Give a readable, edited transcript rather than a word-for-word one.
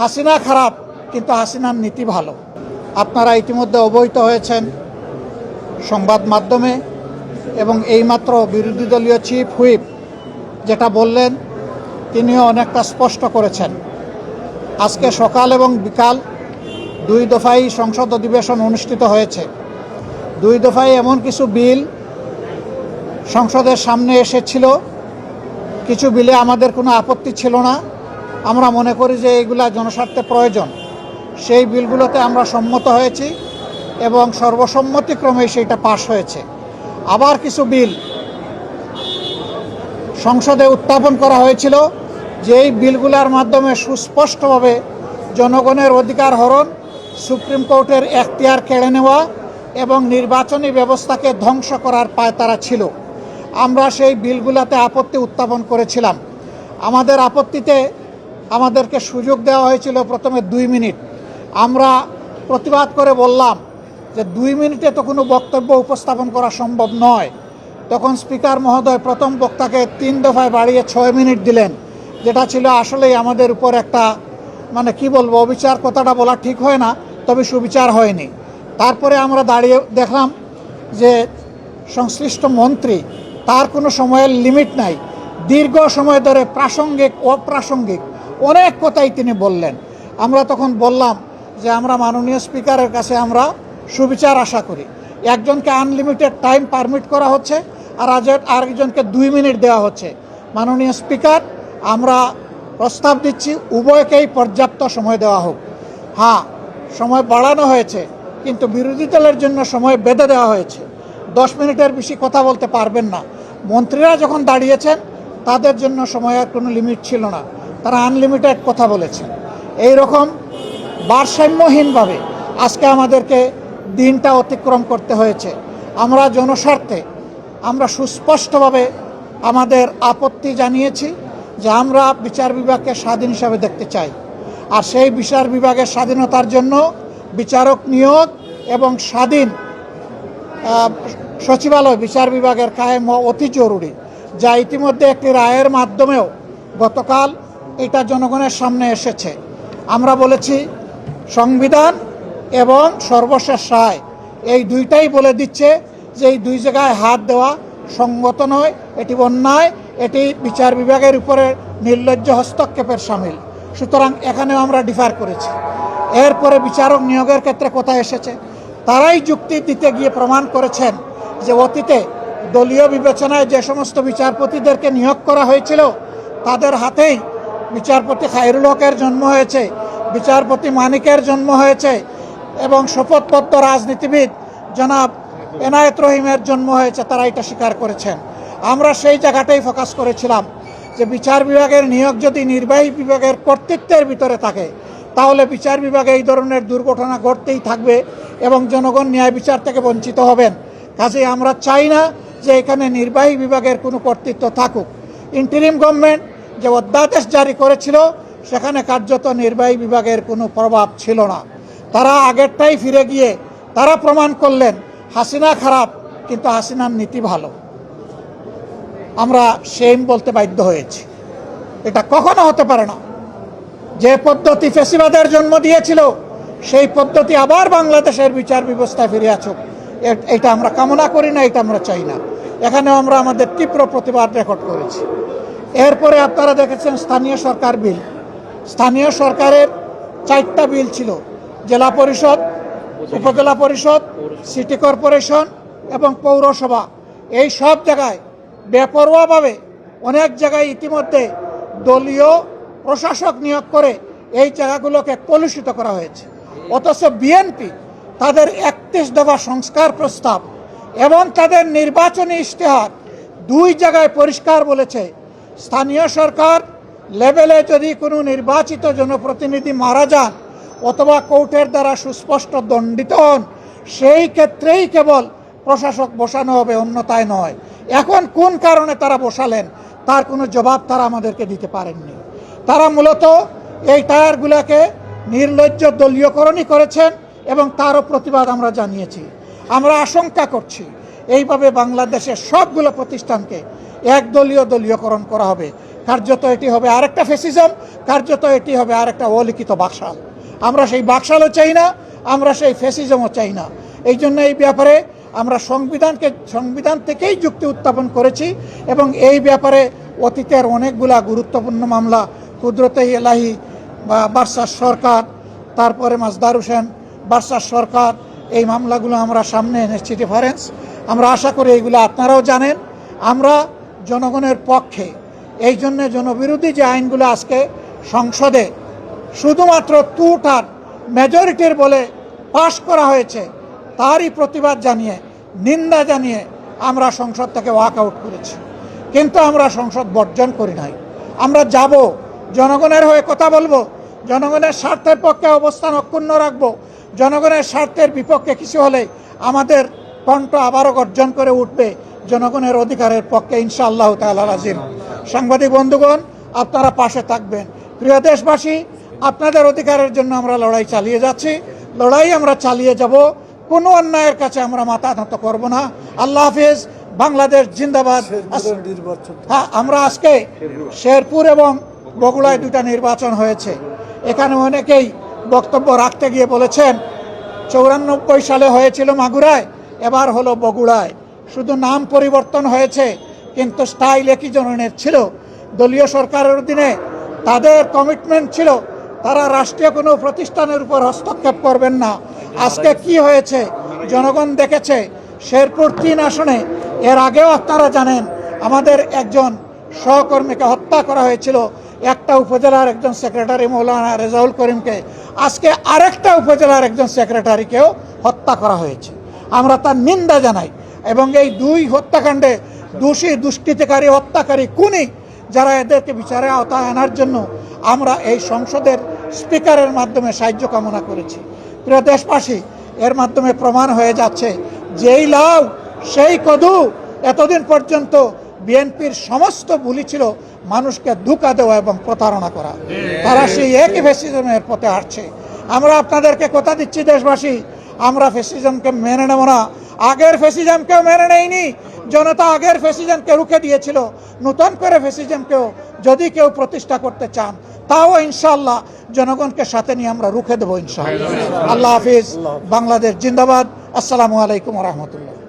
হাসিনা খারাপ কিন্তু হাসিনার নীতি ভালো। আপনারা ইতিমধ্যে অবহিত হয়েছেন সংবাদ মাধ্যমে, এবং এইমাত্র বিরোধী দলীয় চিফ হুইপ যেটা বললেন তিনিও অনেকটা স্পষ্ট করেছেন। আজকে সকাল এবং বিকাল দুই দফায় সংসদ অধিবেশন অনুষ্ঠিত হয়েছে। দুই দফায় এমন কিছু বিল সংসদের সামনে এসেছিল, কিছু বিলে আমাদের কোনো আপত্তি ছিল না। আমরা মনে করি যে এইগুলা জনস্বার্থে প্রয়োজন। সেই বিলগুলোতে আমরা সম্মত হয়েছি এবং সর্বসম্মতিক্রমে সেইটা পাশ হয়েছে। আবার কিছু বিল সংসদে উত্থাপন করা হয়েছিল, যে এই বিলগুলোর মাধ্যমে সুস্পষ্টভাবে জনগণের অধিকার হরণ, সুপ্রিম কোর্টের এখতিয়ার কেড়ে নেওয়া এবং নির্বাচনী ব্যবস্থাকে ধ্বংস করার পায়তারা ছিল। আমরা সেই বিলগুলোতে আপত্তি উত্থাপন করেছিলাম। আমাদের আপত্তিতে আমাদেরকে সুযোগ দেওয়া হয়েছিল প্রথমে 2 মিনিট। আমরা প্রতিবাদ করে বললাম যে 2 মিনিটে তো কোনো বক্তব্য উপস্থাপন করা সম্ভব নয়। তখন স্পিকার মহোদয় প্রথম বক্তাকে 3 দফায় বাড়িয়ে 6 মিনিট দিলেন, যেটা ছিল আসলেই আমাদের উপর একটা কি বলবো, অবিচার কথাটা বলা ঠিক হয় না, তবে সুবিচার হয়নি। তারপরে আমরা দাঁড়িয়ে দেখলাম যে সংশ্লিষ্ট মন্ত্রী, তার কোনো সময়ের লিমিট নাই, দীর্ঘ সময় ধরে প্রাসঙ্গিক অপ্রাসঙ্গিক অনেক কথাই তিনি বললেন। আমরা তখন বললাম যে আমরা মাননীয় স্পিকারের কাছে আমরা সুবিচার আশা করি। একজনকে আনলিমিটেড টাইম পারমিট করা হচ্ছে, আর আরেকজনকে 2 মিনিট দেওয়া হচ্ছে। মাননীয় স্পিকার, আমরা প্রস্তাব দিচ্ছি উভয়কেই পর্যাপ্ত সময় দেওয়া হোক। হ্যাঁ, সময় বাড়ানো হয়েছে, কিন্তু বিরোধী দলের জন্য সময় বেঁধে দেওয়া হয়েছে। 10 মিনিটের বেশি কথা বলতে পারবেন না। মন্ত্রীরা যখন দাঁড়িয়েছেন তাদের জন্য সময়ের কোনো লিমিট ছিল না, তারা আনলিমিটেড কথা বলেছেন। এই রকম ভারসাম্যহীনভাবে আজকে আমাদেরকে দিনটা অতিক্রম করতে হয়েছে। আমরা জনস্বার্থে আমরা সুস্পষ্টভাবে আমাদের আপত্তি জানিয়েছি যে আমরা বিচার বিভাগকে স্বাধীন হিসাবে দেখতে চাই, আর সেই বিচার বিভাগের স্বাধীনতার জন্য বিচারক নিয়োগ এবং স্বাধীন সচিবালয় বিচার বিভাগের কায়েম অতি জরুরি, যা ইতিমধ্যে একটি রায়ের মাধ্যমেও গতকাল এটা জনগণের সামনে এসেছে। আমরা বলেছি সংবিধান এবং সর্বশেষ রায় এই দুইটাই বলে দিচ্ছে যে এই দুই জায়গায় হাত দেওয়া সঙ্গত নয়, এটি অন্যায়, এটি বিচার বিভাগের উপরে নির্লজ্জ হস্তক্ষেপের সামিল। সুতরাং এখানেও আমরা ডিফার করেছি। এরপরে বিচারক নিয়োগের ক্ষেত্রে কথা এসেছে, তারাই যুক্তি দিতে গিয়ে প্রমাণ করেছেন যে অতীতে দলীয় বিবেচনায় যে সমস্ত বিচারপতিদেরকে নিয়োগ করা হয়েছিল তাদের হাতেই বিচারপতি খায়রুল হকের জন্ম হয়েছে, বিচারপতি মানিকের জন্ম হয়েছে এবং শপথবদ্ধ রাজনীতিবিদ জনাব এনায়েত রহিমের জন্ম হয়েছে। তারা এটা স্বীকার করেছেন। আমরা সেই জায়গাটাই ফোকাস করেছিলাম যে বিচার বিভাগের নিয়োগ যদি নির্বাহী বিভাগের কর্তৃত্বের ভিতরে থাকে তাহলে বিচার বিভাগে এই ধরনের দুর্ঘটনা ঘটতেই থাকবে এবং জনগণ ন্যায় বিচার থেকে বঞ্চিত হবেন। কাজেই আমরা চাই না যে এখানে নির্বাহী বিভাগের কোনো কর্তৃত্ব থাকুক। ইন্টারিম গভর্নমেন্ট যে অধ্যাদেশ জারি করেছিল সেখানে কার্যত নির্বাহী বিভাগের কোনো প্রভাব ছিল না। তারা আগেরটাই ফিরে গিয়ে তারা প্রমাণ করলেন হাসিনা খারাপ কিন্তু হাসিনার নীতি ভালো। আমরা সেম বলতে বাধ্য হয়েছি। এটা কখনো হতে পারে না। যে পদ্ধতি ফ্যাসিবাদের জন্ম দিয়েছিল সেই পদ্ধতি আবার বাংলাদেশের বিচার ব্যবস্থায় ফিরে আসুক, এটা আমরা কামনা করি না, এটা আমরা চাই না। এখানেও আমরা আমাদের তীব্র প্রতিবাদ রেকর্ড করেছি। এরপরে আপনারা দেখেছেন স্থানীয় সরকার বিল। স্থানীয় সরকারের 4টা বিল ছিল, জেলা পরিষদ, উপজেলা পরিষদ, সিটি কর্পোরেশন এবং পৌরসভা। এই সব জায়গায় বেপরোয়াভাবে অনেক জায়গায় ইতিমধ্যে দলীয় প্রশাসক নিয়োগ করে এই জায়গাগুলোকে কলুষিত করা হয়েছে। অথচ বিএনপি তাদের 31 দফা সংস্কার প্রস্তাব এবং তাদের নির্বাচনী ইশতেহার 2 জায়গায় পরিষ্কার বলেছে স্থানীয় সরকার লেভেলে যদি কোনো নির্বাচিত জনপ্রতিনিধি মারা যান অথবা কোর্টের দ্বারা সুস্পষ্ট দণ্ডিত হন সেই ক্ষেত্রেই কেবল প্রশাসক বসানো হবে, অন্যথায় নয়। এখন কোন কারণে তারা বসালেন তার কোনো জবাব তারা আমাদেরকে দিতে পারেননি। তারা মূলত এই টায়ারগুলোকে নির্লজ্জ দলীয়করণই করেছেন এবং তারও প্রতিবাদ আমরা জানিয়েছি। আমরা আশঙ্কা করছি এইভাবে বাংলাদেশের সবগুলো প্রতিষ্ঠানকে দলীয়করণ করা হবে কার্যত এটি হবে আরেকটা ফ্যাসিজম, কার্যত এটি হবে আরেকটা অলিখিত বাকশাল। আমরা সেই বাকশালও চাই না, আমরা সেই ফ্যাসিজমও চাই না। এই জন্য এই ব্যাপারে আমরা সংবিধান থেকেই যুক্তি উত্থাপন করেছি এবং এই ব্যাপারে অতীতের অনেকগুলা গুরুত্বপূর্ণ মামলা, কুদরতে এলাহি বা বার্সার সরকার, তারপরে মাজদার হোসেন বার্সার সরকার, এই মামলাগুলো আমরা সামনে এনেছি রেফারেন্স। আমরা আশা করি এইগুলো আপনারাও জানেন। আমরা জনগণের পক্ষে, এই জন্য জনবিরোধী যে আইনগুলো আজকে সংসদে শুধুমাত্র টুটার মেজরিটির বলে পাশ করা হয়েছে, তারই প্রতিবাদ জানিয়ে, নিন্দা জানিয়ে আমরা সংসদ থেকে ওয়াক আউট করেছি। কিন্তু আমরা সংসদ বর্জন করি নাই। আমরা যাব, জনগণের হয়ে কথা বলবো, জনগণের স্বার্থের পক্ষে অবস্থান অক্ষুণ্ণ রাখবো। জনগণের স্বার্থের বিপক্ষে কিছু হলে আমাদের কণ্ঠ আবারও গর্জন করে উঠবে জনগণের অধিকারের পক্ষে ইনশাআল্লাহ তাআলা রাজিম। সাংবাদিক বন্ধুগণ, আপনারা পাশে থাকবেন। প্রিয় দেশবাসী, আপনাদের অধিকারের জন্য আমরা লড়াই চালিয়ে যাচ্ছি, লড়াই আমরা চালিয়ে যাব। কোনো অন্যায়ের কাছে আমরা মাথা নত করব না। আল্লাহ হাফিজ, বাংলাদেশ জিন্দাবাদ। হ্যাঁ, আমরা আজকে শেরপুর এবং বগুড়ায় দুটা নির্বাচন হয়েছে। এখানে অনেকেই বক্তব্য রাখতে গিয়ে বলেছেন 94 সালে হয়েছিল মাগুরায়, এবার হলো বগুড়ায়। শুধু নাম পরিবর্তন হয়েছে, কিন্তু স্টাইল একই ধরনের ছিল। দলীয় সরকারের অধীনে তাদের কমিটমেন্ট ছিল তারা রাষ্ট্রীয় কোনো প্রতিষ্ঠানের উপর হস্তক্ষেপ করবেন না। আজকে কি হয়েছে জনগণ দেখেছে। শেরপুর 3 আসনে এর আগেও আপনারা জানেন আমাদের একজন সহকর্মীকে হত্যা করা হয়েছিল, একটা উপজেলার একজন সেক্রেটারি মৌলানা রেজাউল করিমকে। আজকে আরেকটা উপজেলার একজন সেক্রেটারিকেও হত্যা করা হয়েছে। আমরা তার নিন্দা জানাই এবং এই 2 হত্যাকাণ্ডে দোষী, দুষ্কৃতিকারী, হত্যাকারী, খুনি যারা, এদেরকে বিচারে আওতায় আনার জন্য আমরা এই সংসদের স্পিকারের মাধ্যমে সাহায্য কামনা করেছি। প্রিয় দেশবাসী, এর মাধ্যমে প্রমাণ হয়ে যাচ্ছে যেই লাউ সেই কদু। এতদিন পর্যন্ত বিএনপির সমস্ত ভুলই ছিল মানুষকে ধোঁকা দেওয়া এবং প্রতারণা করা। তারা সেই একই ফ্যাসিজমের পথে হাঁটছে। আমরা আপনাদেরকে কথা দিচ্ছি দেশবাসী, আমরা ফ্যাসিজমকে মেনে নেব না। আগের ফ্যাসিজমকেও মেনে নেয়নি জনতা, আগের ফ্যাসিজমকে রুখে দিয়েছিল। নতুন করে ফ্যাসিজমকেও যদি কেউ প্রতিষ্ঠা করতে চান, তাও ইনশাআল্লাহ জনগণকে সাথে নিয়ে আমরা রুখে দেবো ইনশাআল্লাহ। আল্লাহ হাফিজ, বাংলাদেশ জিন্দাবাদ। আসসালামু আলাইকুম ওয়া রাহমাতুল্লাহ।